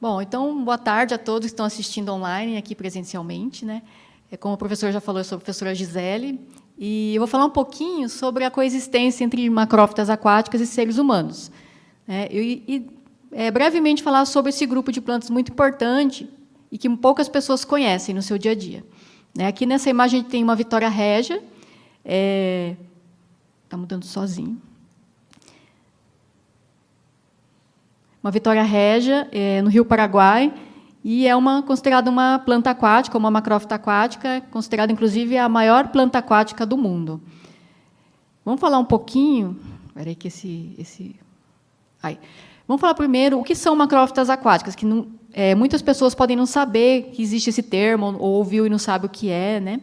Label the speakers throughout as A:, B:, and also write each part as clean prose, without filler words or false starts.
A: Bom, então, boa tarde a todos que estão assistindo online, aqui presencialmente, né? Como o professor já falou, eu sou a professora Gisele, e eu vou falar um pouquinho sobre a coexistência entre macrófitas aquáticas e seres humanos. Brevemente falar sobre esse grupo de plantas muito importante e que poucas pessoas conhecem no seu dia a dia. Aqui nessa imagem a gente tem uma Vitória régia, está mudando sozinho. Uma Vitória régia, no Rio Paraguai, e é considerada uma planta aquática, uma macrófita aquática, considerada, inclusive, a maior planta aquática do mundo. Vamos falar um pouquinho... Espera aí que Vamos falar primeiro o que são macrófitas aquáticas, que muitas pessoas podem não saber que existe esse termo, ou ouviu e não sabe o que é. Né?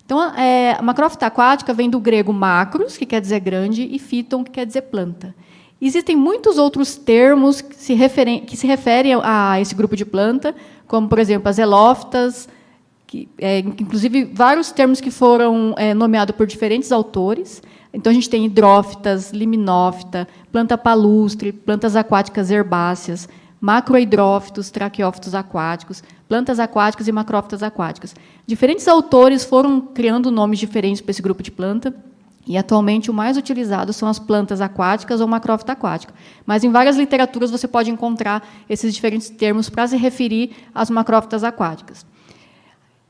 A: Então, a macrófita aquática vem do grego macros, que quer dizer grande, e phyton, que quer dizer planta. Existem muitos outros termos que se referem a esse grupo de planta, como, por exemplo, as helófitas, inclusive vários termos que foram nomeados por diferentes autores. Então, a gente tem hidrófitas, liminófita, planta palustre, plantas aquáticas herbáceas, macrohidrófitos, traqueófitos aquáticos, plantas aquáticas e macrófitas aquáticas. Diferentes autores foram criando nomes diferentes para esse grupo de planta, e, atualmente, o mais utilizado são as plantas aquáticas ou macrófita aquática. Mas, em várias literaturas, você pode encontrar esses diferentes termos para se referir às macrófitas aquáticas.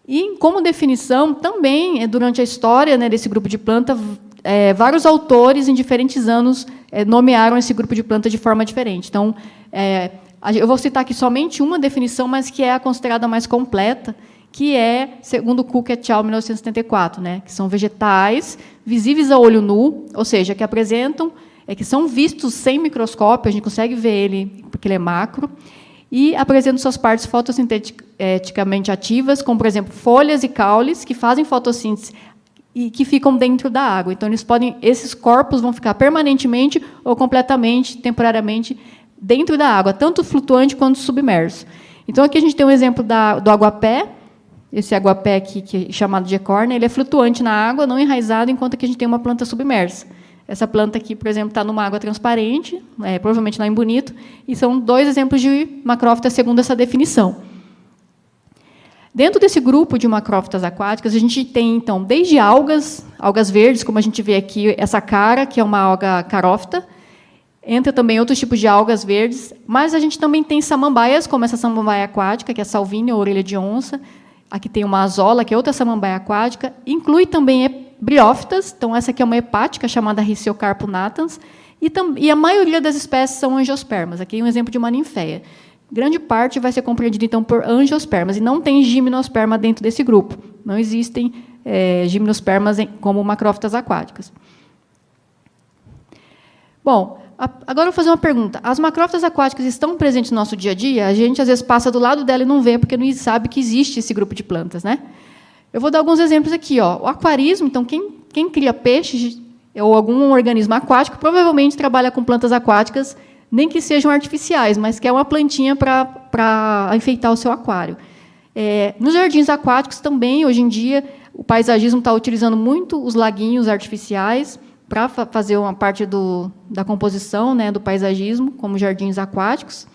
A: E, como definição, também, durante a história desse grupo de planta, vários autores, em diferentes anos, nomearam esse grupo de planta de forma diferente. Então, eu vou citar aqui somente uma definição, mas que é a considerada mais completa, que é, segundo Cook et al., 1974, que são vegetais visíveis a olho nu, ou seja, que são vistos sem microscópio, a gente consegue ver ele, porque ele é macro, e apresentam suas partes fotossinteticamente ativas, como, por exemplo, folhas e caules, que fazem fotossíntese e que ficam dentro da água. Então, esses corpos vão ficar permanentemente ou completamente, temporariamente, dentro da água, tanto flutuante quanto submerso. Então, aqui a gente tem um exemplo do aguapé. Esse aguapé aqui, que é chamado de ecórnea, ele é flutuante na água, não enraizado, enquanto que a gente tem uma planta submersa. Essa planta aqui, por exemplo, está numa água transparente, provavelmente lá em Bonito, e são dois exemplos de macrófita segundo essa definição. Dentro desse grupo de macrófitas aquáticas, a gente tem, então, desde algas verdes, como a gente vê aqui, essa cara, que é uma alga carófita, entra também outros tipos de algas verdes, mas a gente também tem samambaias, como essa samambaia aquática, que é a salvínia, ou orelha de onça. Aqui tem uma azola, que é outra samambaia aquática. Inclui também briófitas, então essa aqui é uma hepática, chamada Riciocarpo natans, e a maioria das espécies são angiospermas. Aqui é um exemplo de uma ninféia. Grande parte vai ser compreendida, então, por angiospermas, e não tem gimnosperma dentro desse grupo. Não existem gimnospermas como macrófitas aquáticas. Bom, agora eu vou fazer uma pergunta. As macrófitas aquáticas estão presentes no nosso dia a dia? A gente, às vezes, passa do lado dela e não vê, porque não sabe que existe esse grupo de plantas. Eu vou dar alguns exemplos aqui. O aquarismo, então, quem cria peixes ou algum organismo aquático, provavelmente trabalha com plantas aquáticas, nem que sejam artificiais, mas que é uma plantinha para enfeitar o seu aquário. Nos jardins aquáticos, também, hoje em dia, o paisagismo está utilizando muito os laguinhos artificiais, para fazer uma parte da composição do paisagismo, como jardins aquáticos.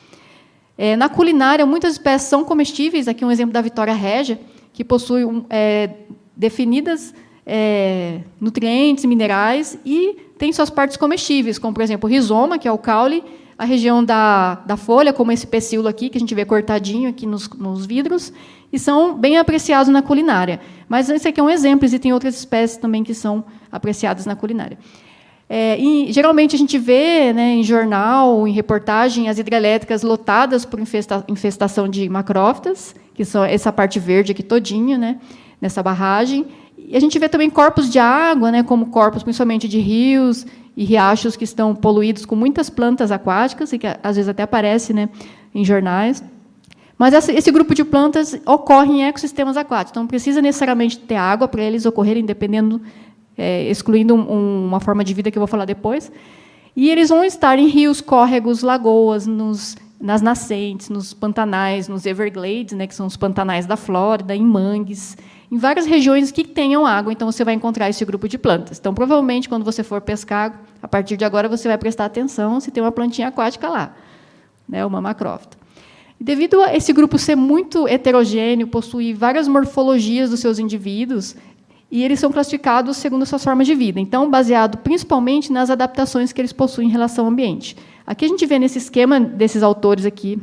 A: Na culinária, muitas espécies são comestíveis. Aqui um exemplo da Vitória régia, que possui definidas nutrientes, minerais, e tem suas partes comestíveis, como, por exemplo, o rizoma, que é o caule, a região da folha, como esse pecíolo aqui, que a gente vê cortadinho aqui nos vidros, e são bem apreciados na culinária. Mas esse aqui é um exemplo, existem outras espécies também que são apreciadas na culinária. Geralmente, a gente vê em jornal, em reportagem, as hidrelétricas lotadas por infestação de macrófitas, que são essa parte verde aqui todinha, nessa barragem. E a gente vê também corpos de água, como corpos, principalmente, de rios e riachos que estão poluídos com muitas plantas aquáticas, e que, às vezes, até aparece em jornais. Mas esse grupo de plantas ocorre em ecossistemas aquáticos, então não precisa necessariamente ter água para eles ocorrerem, excluindo uma forma de vida que eu vou falar depois. E eles vão estar em rios, córregos, lagoas, nas nascentes, nos pantanais, nos Everglades, que são os pantanais da Flórida, em mangues, em várias regiões que tenham água, então você vai encontrar esse grupo de plantas. Então, provavelmente, quando você for pescar, a partir de agora, você vai prestar atenção se tem uma plantinha aquática lá, uma macrófita. E devido a esse grupo ser muito heterogêneo, possuir várias morfologias dos seus indivíduos, e eles são classificados segundo as suas formas de vida. Então, baseado principalmente nas adaptações que eles possuem em relação ao ambiente. Aqui a gente vê nesse esquema desses autores aqui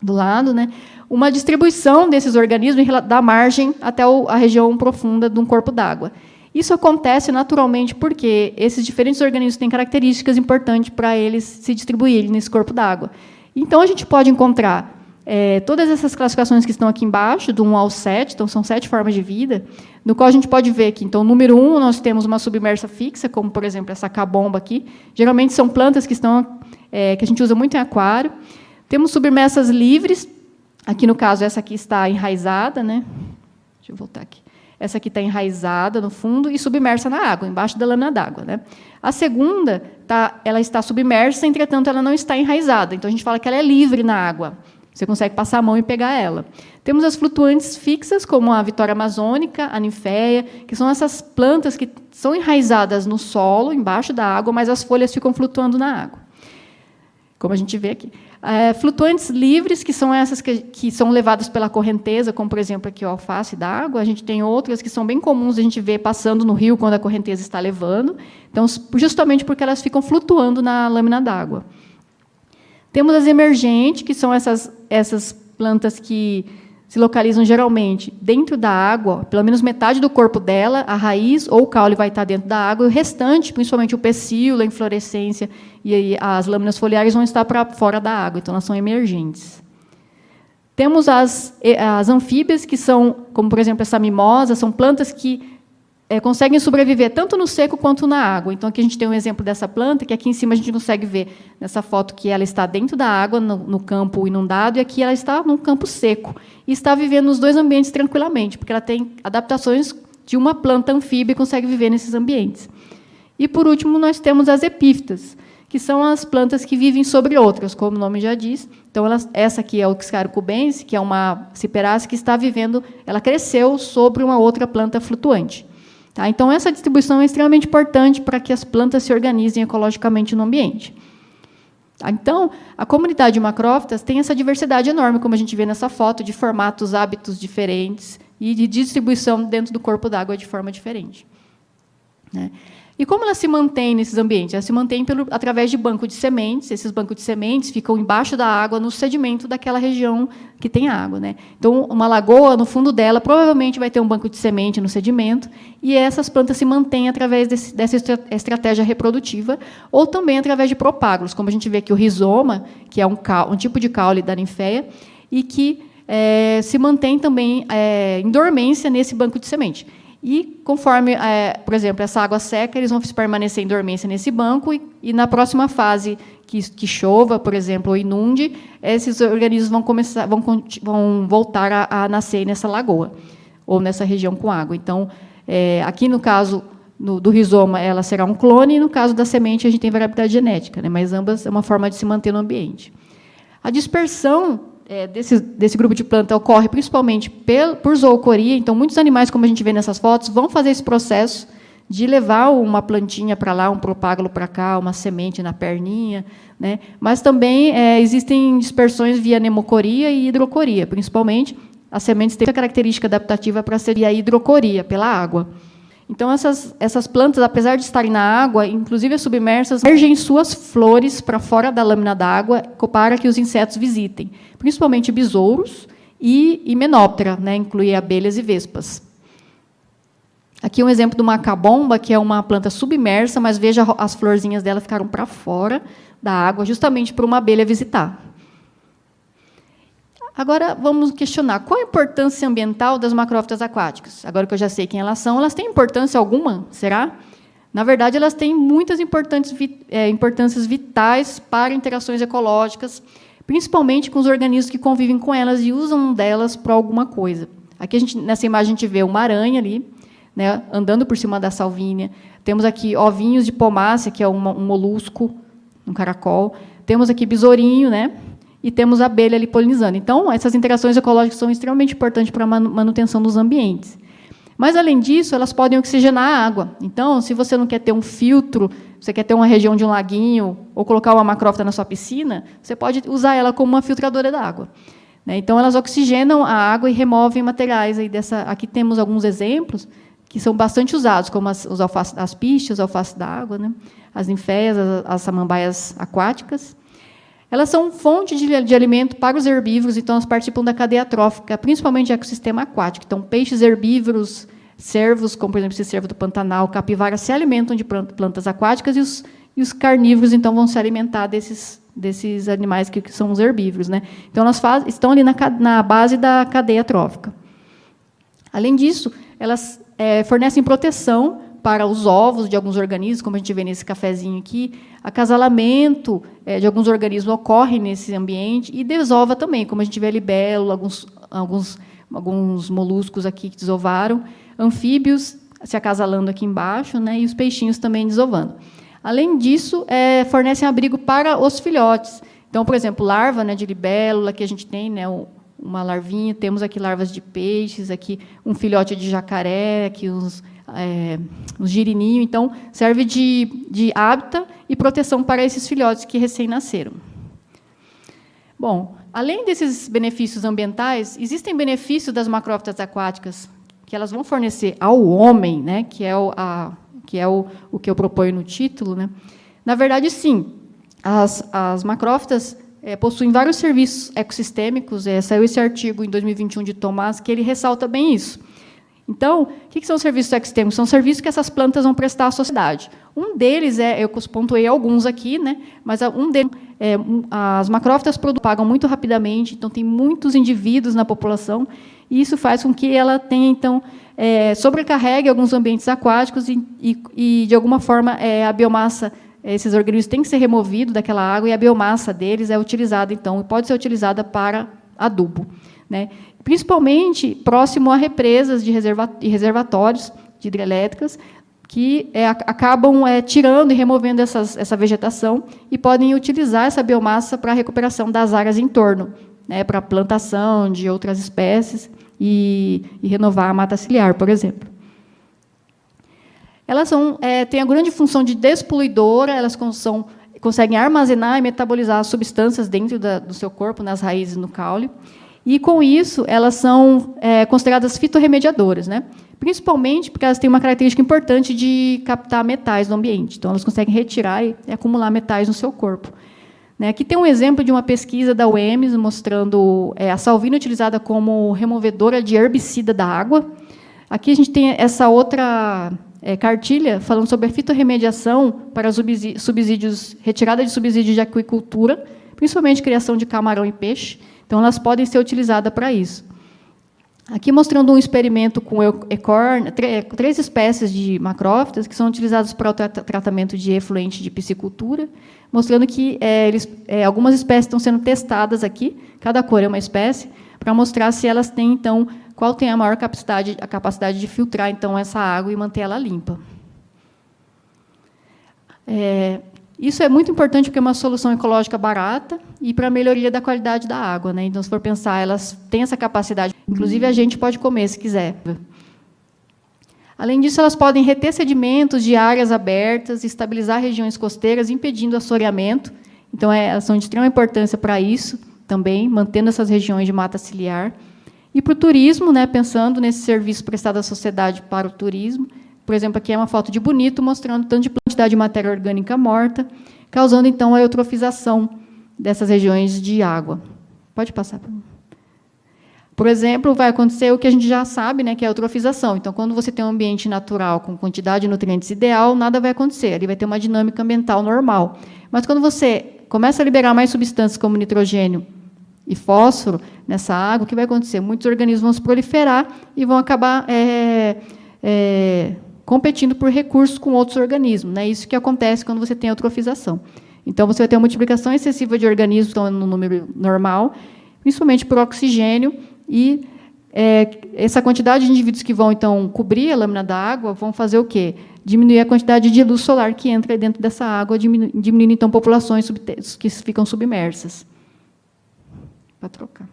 A: do lado, né, uma distribuição desses organismos da margem até a região profunda de um corpo d'água. Isso acontece naturalmente porque esses diferentes organismos têm características importantes para eles se distribuírem nesse corpo d'água. Então, a gente pode encontrar todas essas classificações que estão aqui embaixo, do 1 ao 7, então são 7 formas de vida, no qual a gente pode ver que, então, número 1, nós temos uma submersa fixa, como, por exemplo, essa cabomba aqui. Geralmente, são plantas que a gente usa muito em aquário. Temos submersas livres, aqui, no caso, essa aqui está enraizada, né? Deixa eu voltar aqui. Essa aqui está enraizada no fundo e submersa na água, embaixo da lâmina d'água, né? A segunda, ela está submersa, entretanto, ela não está enraizada. Então, a gente fala que ela é livre na água. Você consegue passar a mão e pegar ela. Temos as flutuantes fixas, como a vitória amazônica, a ninféia, que são essas plantas que são enraizadas no solo, embaixo da água, mas as folhas ficam flutuando na água, como a gente vê aqui. Flutuantes livres, que são essas que são levadas pela correnteza, como, por exemplo, aqui o alface da água. A gente tem outras que são bem comuns a gente ver passando no rio quando a correnteza está levando. Então, justamente porque elas ficam flutuando na lâmina d'água. Temos as emergentes, que são essas plantas que se localizam geralmente dentro da água, pelo menos metade do corpo dela, a raiz ou o caule vai estar dentro da água, e o restante, principalmente o pecíolo, a inflorescência e aí as lâminas foliares, vão estar para fora da água, então elas são emergentes. Temos as anfíbias, que são, como, por exemplo, essa mimosa, são plantas que conseguem sobreviver tanto no seco quanto na água. Então, aqui a gente tem um exemplo dessa planta, que aqui em cima a gente consegue ver nessa foto que ela está dentro da água, no campo inundado, e aqui ela está no campo seco. E está vivendo nos dois ambientes tranquilamente, porque ela tem adaptações de uma planta anfíbia e consegue viver nesses ambientes. E, por último, nós temos as epífitas, que são as plantas que vivem sobre outras, como o nome já diz. Então, essa aqui é o Xcario cubense, que é uma ciperácea que está vivendo, ela cresceu sobre uma outra planta flutuante. Tá? Então, essa distribuição é extremamente importante para que as plantas se organizem ecologicamente no ambiente. Tá? Então, a comunidade de macrófitas tem essa diversidade enorme, como a gente vê nessa foto, de formatos, hábitos diferentes e de distribuição dentro do corpo d'água de forma diferente. Né? E como ela se mantém nesses ambientes? Ela se mantém através de banco de sementes. Esses bancos de sementes ficam embaixo da água, no sedimento daquela região que tem água. Né? Então, uma lagoa, no fundo dela, provavelmente vai ter um banco de semente no sedimento, e essas plantas se mantêm através dessa estratégia reprodutiva, ou também através de propágulos, como a gente vê aqui o rizoma, que é um tipo de caule da ninféia, e que se mantém também em dormência nesse banco de semente. E, conforme, por exemplo, essa água seca, eles vão permanecer em dormência nesse banco, e na próxima fase que chova, por exemplo, ou inunde, esses organismos vão voltar a nascer nessa lagoa, ou nessa região com água. Então, aqui, no caso do rizoma, ela será um clone, e, no caso da semente, a gente tem variabilidade genética, né? Mas ambas é uma forma de se manter no ambiente. A dispersão desse grupo de planta ocorre principalmente por zoocoria. Então, muitos animais, como a gente vê nessas fotos, vão fazer esse processo de levar uma plantinha para lá, um propágulo para cá, uma semente na perninha. Né? Mas também existem dispersões via nemocoria e hidrocoria. Principalmente, as sementes têm a característica adaptativa para ser via hidrocoria, pela água. Então, essas plantas, apesar de estarem na água, inclusive as submersas, emergem suas flores para fora da lâmina d'água para que os insetos visitem, principalmente besouros e himenóptera, né, inclui abelhas e vespas. Aqui um exemplo de uma cabomba, que é uma planta submersa, mas veja, as florzinhas dela ficaram para fora da água, justamente para uma abelha visitar. Agora, vamos questionar qual a importância ambiental das macrófitas aquáticas. Agora que eu já sei quem elas são, elas têm importância alguma? Será? Na verdade, elas têm muitas importâncias vitais para interações ecológicas, principalmente com os organismos que convivem com elas e usam delas para alguma coisa. Aqui, nessa imagem, a gente vê uma aranha ali, né, andando por cima da salvínia. Temos aqui ovinhos de pomácea, que é um molusco, um caracol. Temos aqui besourinho, né? E temos a abelha ali polinizando. Então, essas interações ecológicas são extremamente importantes para a manutenção dos ambientes. Mas, além disso, elas podem oxigenar a água. Então, se você não quer ter um filtro, você quer ter uma região de um laguinho, ou colocar uma macrófita na sua piscina, você pode usar ela como uma filtradora da água. né? Então, elas oxigenam a água e removem materiais. Aí dessa, aqui temos alguns exemplos que são bastante usados, como as pichas, alface d'água, né? As ninféias, as samambaias aquáticas. Elas são fonte de alimento para os herbívoros, então elas participam da cadeia trófica, principalmente do ecossistema aquático. Então, peixes herbívoros, cervos, como, por exemplo, esse cervo do Pantanal, capivara, se alimentam de plantas aquáticas e os carnívoros, então, vão se alimentar desses animais que são os herbívoros, né? Então, elas estão ali na base da cadeia trófica. Além disso, elas fornecem proteção para os ovos de alguns organismos, como a gente vê nesse cafezinho aqui. Acasalamento de alguns organismos ocorre nesse ambiente e desova também, como a gente vê a libélula, alguns moluscos aqui que desovaram, anfíbios se acasalando aqui embaixo, né, e os peixinhos também desovando. Além disso, fornecem abrigo para os filhotes. Então, por exemplo, larva, né, de libélula, que a gente tem, né, uma larvinha, temos aqui larvas de peixes, aqui um filhote de jacaré, aqui uns girininhos. Então, serve de hábitat e proteção para esses filhotes que recém-nasceram. Bom, além desses benefícios ambientais, existem benefícios das macrófitas aquáticas que elas vão fornecer ao homem, né, que é o que eu proponho no título, né? Na verdade, sim, as macrófitas possuem vários serviços ecossistêmicos. Saiu esse artigo em 2021 de Tomás, que ele ressalta bem isso. Então, o que são os serviços ecossistêmicos? São serviços que essas plantas vão prestar à sociedade. Um deles eu pontuei alguns aqui, né? Mas um deles, as macrófitas pagam muito rapidamente, então tem muitos indivíduos na população, e isso faz com que ela tenha, então, sobrecarregue alguns ambientes aquáticos e de alguma forma, a biomassa, esses organismos têm que ser removidos daquela água e a biomassa deles é utilizada, então, pode ser utilizada para adubo, né? Principalmente próximo a represas de reservatórios de hidrelétricas, que acabam tirando e removendo essa vegetação e podem utilizar essa biomassa para a recuperação das áreas em torno, né, para a plantação de outras espécies e renovar a mata ciliar, por exemplo. Elas têm a grande função de despoluidora, elas conseguem armazenar e metabolizar as substâncias dentro do seu corpo, nas raízes e no caule. E, com isso, elas são consideradas fitorremediadoras, né? Principalmente porque elas têm uma característica importante de captar metais no ambiente. Então, elas conseguem retirar e acumular metais no seu corpo. Né? Aqui tem um exemplo de uma pesquisa da UEMS mostrando a salvina utilizada como removedora de herbicida da água. Aqui a gente tem essa outra cartilha falando sobre a fitorremediação para subsídios, retirada de subsídios de aquicultura, principalmente criação de camarão e peixe. Então, elas podem ser utilizadas para isso. Aqui mostrando um experimento com ecorn, 3 espécies de macrófitas que são utilizadas para o tratamento de efluente de piscicultura, mostrando que algumas espécies estão sendo testadas aqui, cada cor é uma espécie, para mostrar se elas têm, então, qual tem a maior capacidade de filtrar, então, essa água e manter ela limpa. Isso é muito importante porque é uma solução ecológica barata e para a melhoria da qualidade da água, né? Então, se for pensar, elas têm essa capacidade. Inclusive, a gente pode comer, se quiser. Além disso, elas podem reter sedimentos de áreas abertas, estabilizar regiões costeiras, impedindo assoreamento. Então, elas são de extrema importância para isso também, mantendo essas regiões de mata ciliar. E para o turismo, né, pensando nesse serviço prestado à sociedade para o turismo. Por exemplo, aqui é uma foto de bonito, mostrando tanto de quantidade de matéria orgânica morta, causando, então, a eutrofização dessas regiões de água. Pode passar. Por exemplo, vai acontecer o que a gente já sabe, né, que é a eutrofização. Então, quando você tem um ambiente natural com quantidade de nutrientes ideal, nada vai acontecer. Ele vai ter uma dinâmica ambiental normal. Mas, quando você começa a liberar mais substâncias como nitrogênio e fósforo nessa água, o que vai acontecer? Muitos organismos vão se proliferar e vão acabar competindo por recursos com outros organismos. Né? Isso que acontece quando você tem eutrofização. Então, você vai ter uma multiplicação excessiva de organismos que estão no número normal, principalmente por oxigênio, e essa quantidade de indivíduos que vão, então, cobrir a lâmina da água vão fazer o quê? Diminuir a quantidade de luz solar que entra dentro dessa água, diminuindo, então, populações que ficam submersas. Para trocar.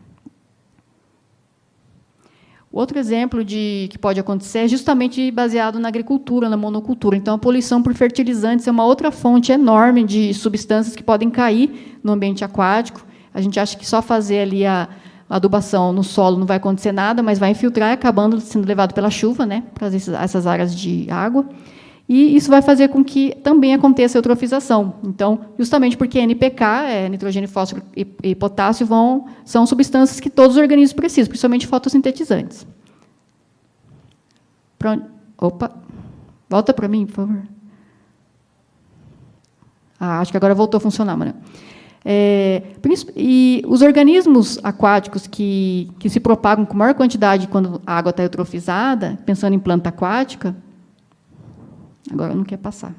A: Outro exemplo que pode acontecer é justamente baseado na agricultura, na monocultura. Então, a poluição por fertilizantes é uma outra fonte enorme de substâncias que podem cair no ambiente aquático. A gente acha que só fazer ali a adubação no solo não vai acontecer nada, mas vai infiltrar, acabando sendo levado pela chuva, né, para essas áreas de água. E isso vai fazer com que também aconteça a eutrofização. Então, justamente porque NPK, nitrogênio, fósforo e potássio, são substâncias que todos os organismos precisam, principalmente fotossintetizantes. Opa, volta para mim, por favor. Acho que agora voltou a funcionar, Maria. E os organismos aquáticos que se propagam com maior quantidade quando a água está eutrofizada, pensando em planta aquática, agora não quer passar.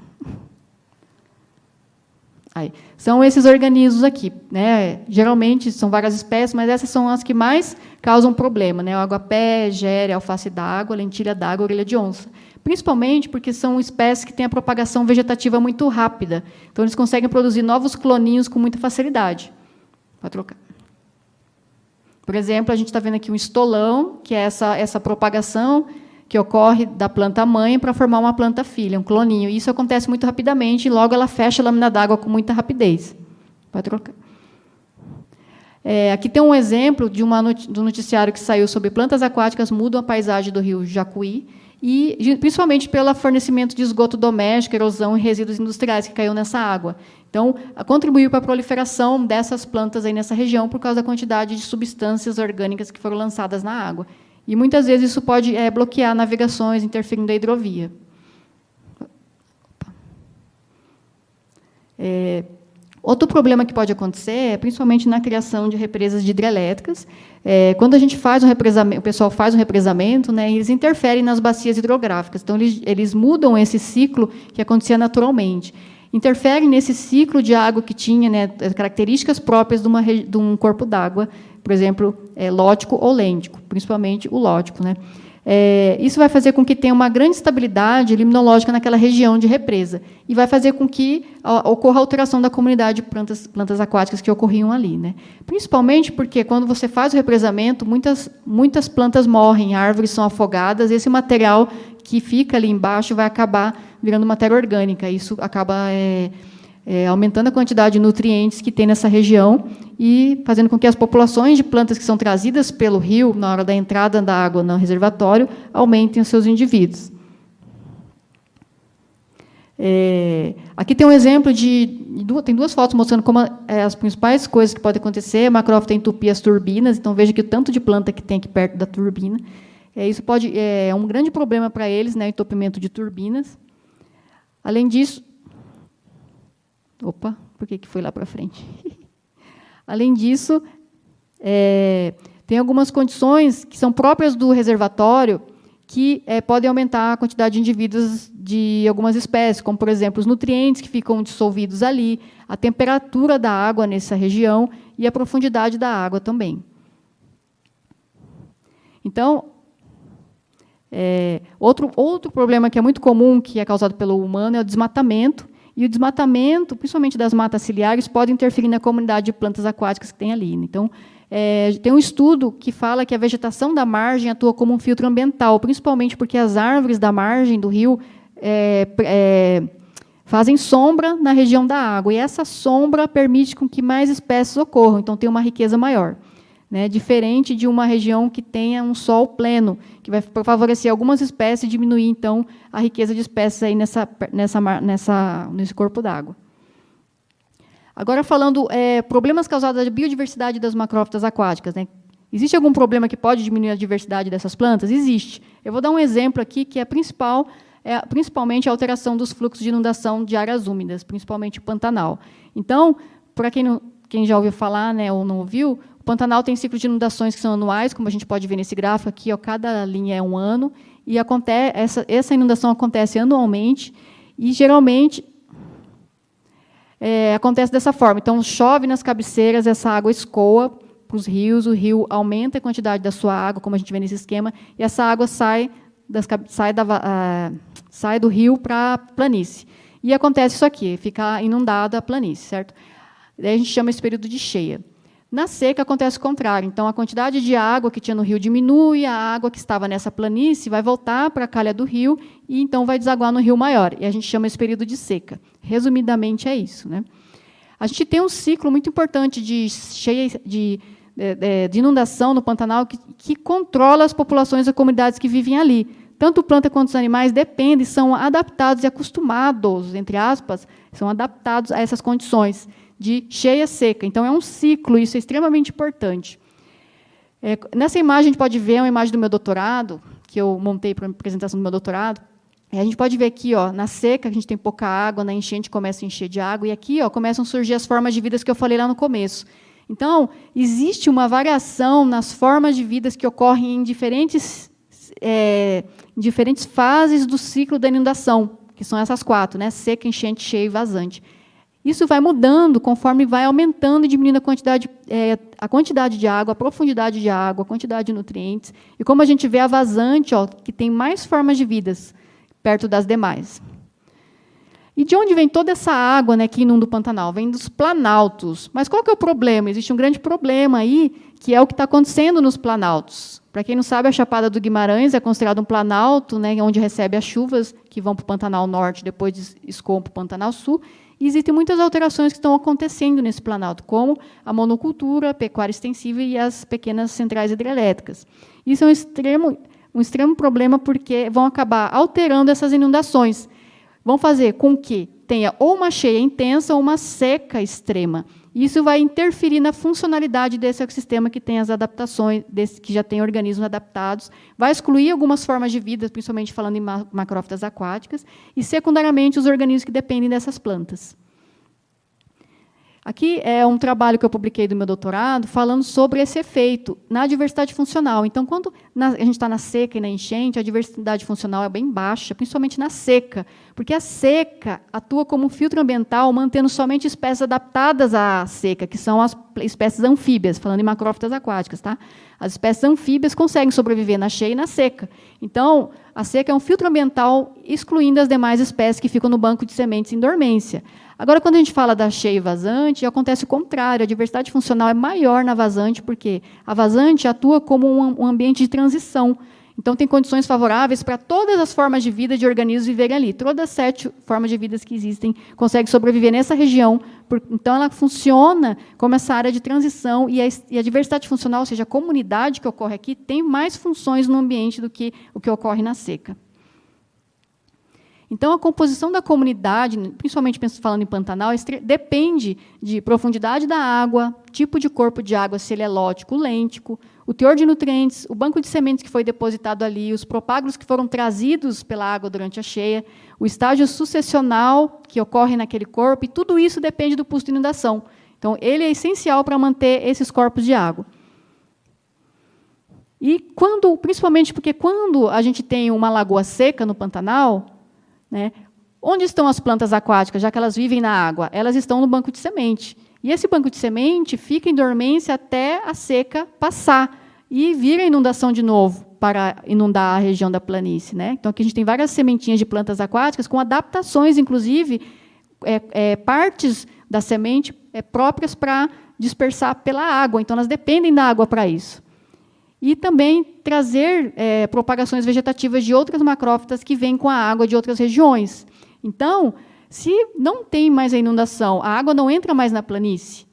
A: Aí, são esses organismos aqui, né? Geralmente são várias espécies, mas essas são as que mais causam problema, né? O água-pé, gere, alface d'água, lentilha d'água, orelha de onça. Principalmente porque são espécies que têm a propagação vegetativa muito rápida. Então, eles conseguem produzir novos cloninhos com muita facilidade. Pode trocar. Por exemplo, a gente está vendo aqui um estolão, que é essa propagação que ocorre da planta-mãe para formar uma planta-filha, um cloninho. E isso acontece muito rapidamente, e logo ela fecha a lâmina d'água com muita rapidez. Pode trocar. Aqui tem um exemplo do noticiário que saiu sobre plantas aquáticas mudam a paisagem do rio Jacuí, e principalmente pelo fornecimento de esgoto doméstico, erosão e resíduos industriais que caiu nessa água. Então, contribuiu para a proliferação dessas plantas aí nessa região por causa da quantidade de substâncias orgânicas que foram lançadas na água. E, muitas vezes, isso pode bloquear navegações, interferindo na hidrovia. Outro problema que pode acontecer principalmente na criação de represas de hidrelétricas. Quando a gente faz o pessoal faz um represamento, né, eles interferem nas bacias hidrográficas. Então, eles mudam esse ciclo que acontecia naturalmente. Interferem nesse ciclo de água que tinha, né, características próprias de um corpo d'água, por exemplo, lótico ou lêntico, principalmente o lótico, né? Isso vai fazer com que tenha uma grande estabilidade limnológica naquela região de represa e vai fazer com que ocorra alteração da comunidade de plantas aquáticas que ocorriam ali, né? Principalmente porque, quando você faz o represamento, muitas plantas morrem, árvores são afogadas, esse material que fica ali embaixo vai acabar virando matéria orgânica. Isso acaba aumentando a quantidade de nutrientes que tem nessa região e fazendo com que as populações de plantas que são trazidas pelo rio, na hora da entrada da água no reservatório, aumentem os seus indivíduos. Aqui tem um exemplo tem duas fotos mostrando como as principais coisas que podem acontecer. A macrófita entupir as turbinas, então veja que o tanto de planta que tem aqui perto da turbina. Isso é um grande problema para eles, né, o entupimento de turbinas. Além disso, opa, por que foi lá para frente? Além disso, tem algumas condições que são próprias do reservatório que podem aumentar a quantidade de indivíduos de algumas espécies, como, por exemplo, os nutrientes que ficam dissolvidos ali, a temperatura da água nessa região e a profundidade da água também. Então, outro problema que é muito comum, que é causado pelo humano, é o desmatamento. E o desmatamento, principalmente das matas ciliares, pode interferir na comunidade de plantas aquáticas que tem ali. Então, tem um estudo que fala que a vegetação da margem atua como um filtro ambiental, principalmente porque as árvores da margem do rio fazem sombra na região da água, e essa sombra permite com que mais espécies ocorram, então tem uma riqueza maior. Né, diferente de uma região que tenha um sol pleno, que vai favorecer algumas espécies e diminuir, então, a riqueza de espécies aí nesse corpo d'água. Agora, falando problemas causados da biodiversidade das macrófitas aquáticas. Né? Existe algum problema que pode diminuir a diversidade dessas plantas? Existe. Eu vou dar um exemplo aqui, que é principalmente a alteração dos fluxos de inundação de áreas úmidas, principalmente o Pantanal. Então, para quem já ouviu falar, né, ou não ouviu, o Pantanal tem ciclos de inundações que são anuais, como a gente pode ver nesse gráfico aqui, cada linha é um ano, e essa inundação acontece anualmente, e, geralmente, acontece dessa forma. Então, chove nas cabeceiras, essa água escoa para os rios, o rio aumenta a quantidade da sua água, como a gente vê nesse esquema, e essa água sai do rio para a planície. E acontece isso aqui, fica inundada a planície, certo? Daí a gente chama esse período de cheia. Na seca acontece o contrário. Então, a quantidade de água que tinha no rio diminui, a água que estava nessa planície vai voltar para a calha do rio e, então, vai desaguar no rio maior. E a gente chama esse período de seca. Resumidamente, é isso. Né? A gente tem um ciclo muito importante de de inundação no Pantanal que controla as populações e comunidades que vivem ali. Tanto planta quanto os animais dependem, são adaptados e acostumados, entre aspas, são adaptados a essas condições de cheia seca. Então, é um ciclo, isso é extremamente importante. Nessa imagem, a gente pode ver uma imagem do meu doutorado, que eu montei para a apresentação do meu doutorado. A gente pode ver aqui, na seca, a gente tem pouca água, na enchente começa a encher de água, e aqui começam a surgir as formas de vidas que eu falei lá no começo. Então, existe uma variação nas formas de vidas que ocorrem em diferentes fases do ciclo da inundação, que são essas 4, né? Seca, enchente, cheia e vazante. Isso vai mudando conforme vai aumentando e diminuindo a quantidade de água, a profundidade de água, a quantidade de nutrientes. E como a gente vê a vazante, que tem mais formas de vidas perto das demais. E de onde vem toda essa água, né, que inunda o Pantanal? Vem dos planaltos. Mas qual que é o problema? Existe um grande problema aí, que é o que está acontecendo nos planaltos. Para quem não sabe, a Chapada do Guimarães é considerado um planalto, né, onde recebe as chuvas que vão para o Pantanal Norte, depois escoam para o Pantanal Sul. E existem muitas alterações que estão acontecendo nesse planalto, como a monocultura, a pecuária extensiva e as pequenas centrais hidrelétricas. Isso é um extremo problema, porque vão acabar alterando essas inundações. Vão fazer com que tenha ou uma cheia intensa ou uma seca extrema. Isso vai interferir na funcionalidade desse ecossistema que tem as adaptações, que já tem organismos adaptados, vai excluir algumas formas de vida, principalmente falando em macrófitas aquáticas, e, secundariamente, os organismos que dependem dessas plantas. Aqui é um trabalho que eu publiquei do meu doutorado, falando sobre esse efeito na diversidade funcional. Então, quando a gente está na seca e na enchente, a diversidade funcional é bem baixa, principalmente na seca, porque a seca atua como um filtro ambiental, mantendo somente espécies adaptadas à seca, que são as espécies anfíbias, falando em macrófitas aquáticas. Tá? As espécies anfíbias conseguem sobreviver na cheia e na seca. Então, a seca é um filtro ambiental, excluindo as demais espécies que ficam no banco de sementes em dormência. Agora, quando a gente fala da cheia e vazante, acontece o contrário. A diversidade funcional é maior na vazante, porque a vazante atua como um ambiente de transição. Então, tem condições favoráveis para todas as formas de vida de organismos viverem ali. Todas as 7 formas de vida que existem conseguem sobreviver nessa região. Então, ela funciona como essa área de transição, e a diversidade funcional, ou seja, a comunidade que ocorre aqui, tem mais funções no ambiente do que o que ocorre na seca. Então, a composição da comunidade, principalmente falando em Pantanal, depende de profundidade da água, tipo de corpo de água, se ele é lótico, lêntico, o teor de nutrientes, o banco de sementes que foi depositado ali, os propágulos que foram trazidos pela água durante a cheia, o estágio sucessional que ocorre naquele corpo, e tudo isso depende do pulso de inundação. Então, ele é essencial para manter esses corpos de água. E principalmente porque quando a gente tem uma lagoa seca no Pantanal, né, onde estão as plantas aquáticas, já que elas vivem na água? Elas estão no banco de semente. E esse banco de semente fica em dormência até a seca passar e vir a inundação de novo para inundar a região da planície. Né? Então, aqui a gente tem várias sementinhas de plantas aquáticas com adaptações, inclusive, partes da semente próprias para dispersar pela água. Então, elas dependem da água para isso. E também trazer propagações vegetativas de outras macrófitas que vêm com a água de outras regiões. Então, se não tem mais a inundação, a água não entra mais na planície,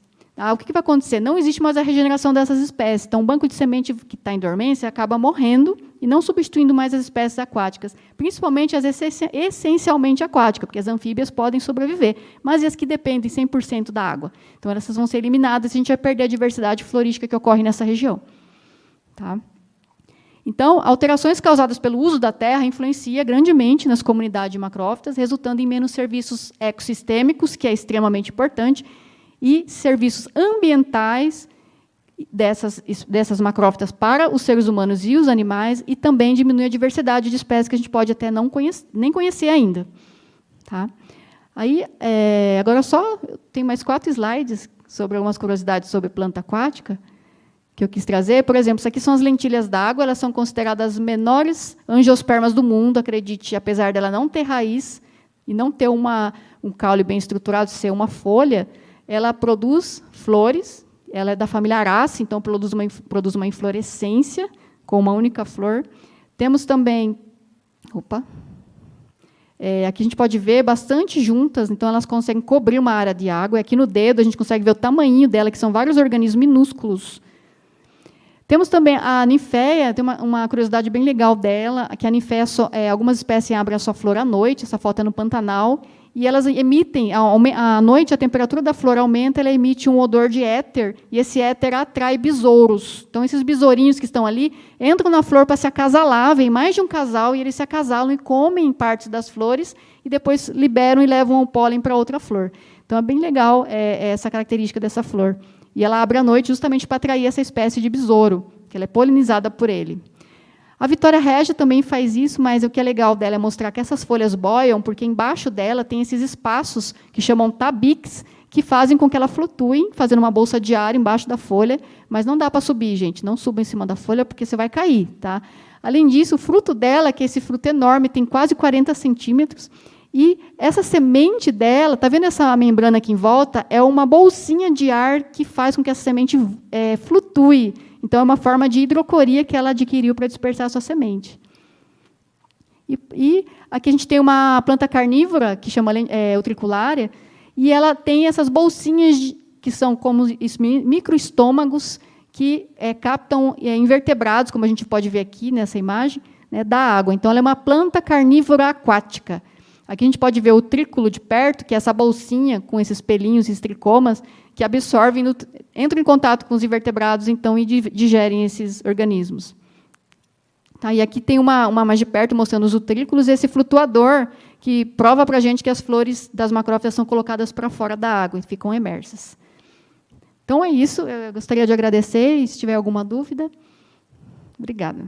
A: o que vai acontecer? Não existe mais a regeneração dessas espécies. Então, o banco de semente que está em dormência acaba morrendo e não substituindo mais as espécies aquáticas, principalmente as essencialmente aquáticas, porque as anfíbias podem sobreviver, mas as que dependem 100% da água. Então, essas vão ser eliminadas e a gente vai perder a diversidade florística que ocorre nessa região. Tá? Então, alterações causadas pelo uso da terra influenciam grandemente nas comunidades de macrófitas, resultando em menos serviços ecossistêmicos, que é extremamente importante, e serviços ambientais dessas macrófitas para os seres humanos e os animais, e também diminui a diversidade de espécies que a gente pode até nem conhecer ainda. Tá? Aí, agora tem mais 4 slides sobre algumas curiosidades sobre planta aquática, que eu quis trazer. Por exemplo, isso aqui são as lentilhas d'água, elas são consideradas as menores angiospermas do mundo, acredite, apesar dela não ter raiz e não ter um caule bem estruturado, ser uma folha, ela produz flores, ela é da família Araceae, então produz uma inflorescência com uma única flor. Temos também... aqui a gente pode ver bastante juntas, então elas conseguem cobrir uma área de água. Aqui no dedo a gente consegue ver o tamanho dela, que são vários organismos minúsculos, Temos também a ninféia, tem uma curiosidade bem legal dela, que a ninféia, algumas espécies abrem a sua flor à noite, essa foto é no Pantanal, e elas emitem, à noite, a temperatura da flor aumenta, ela emite um odor de éter, e esse éter atrai besouros. Então, esses besourinhos que estão ali entram na flor para se acasalar, vem mais de um casal, e eles se acasalam e comem partes das flores, e depois liberam e levam o pólen para outra flor. Então, é bem legal essa característica dessa flor. E ela abre à noite justamente para atrair essa espécie de besouro, que ela é polinizada por ele. A Vitória Régia também faz isso, mas o que é legal dela é mostrar que essas folhas boiam, porque embaixo dela tem esses espaços que chamam tabiques, que fazem com que ela flutue, fazendo uma bolsa de ar embaixo da folha, mas não dá para subir, gente. Não suba em cima da folha, porque você vai cair. Tá? Além disso, o fruto dela, que é esse fruto enorme, tem quase 40 centímetros, e essa semente dela, está vendo essa membrana aqui em volta? É uma bolsinha de ar que faz com que essa semente flutue. Então, é uma forma de hidrocoria que ela adquiriu para dispersar a sua semente. E aqui a gente tem uma planta carnívora, que chama utriculária, e ela tem essas bolsinhas, que são como microestômagos, que captam invertebrados, como a gente pode ver aqui nessa imagem, né, da água. Então, ela é uma planta carnívora aquática. Aqui a gente pode ver o trículo de perto, que é essa bolsinha com esses pelinhos, esses tricomas, que absorvem, entram em contato com os invertebrados, então, e digerem esses organismos. Tá, e aqui tem uma mais de perto mostrando os utrículos, esse flutuador, que prova para a gente que as flores das macrófitas são colocadas para fora da água e ficam emersas. Então, é isso. Eu gostaria de agradecer, e se tiver alguma dúvida. Obrigada.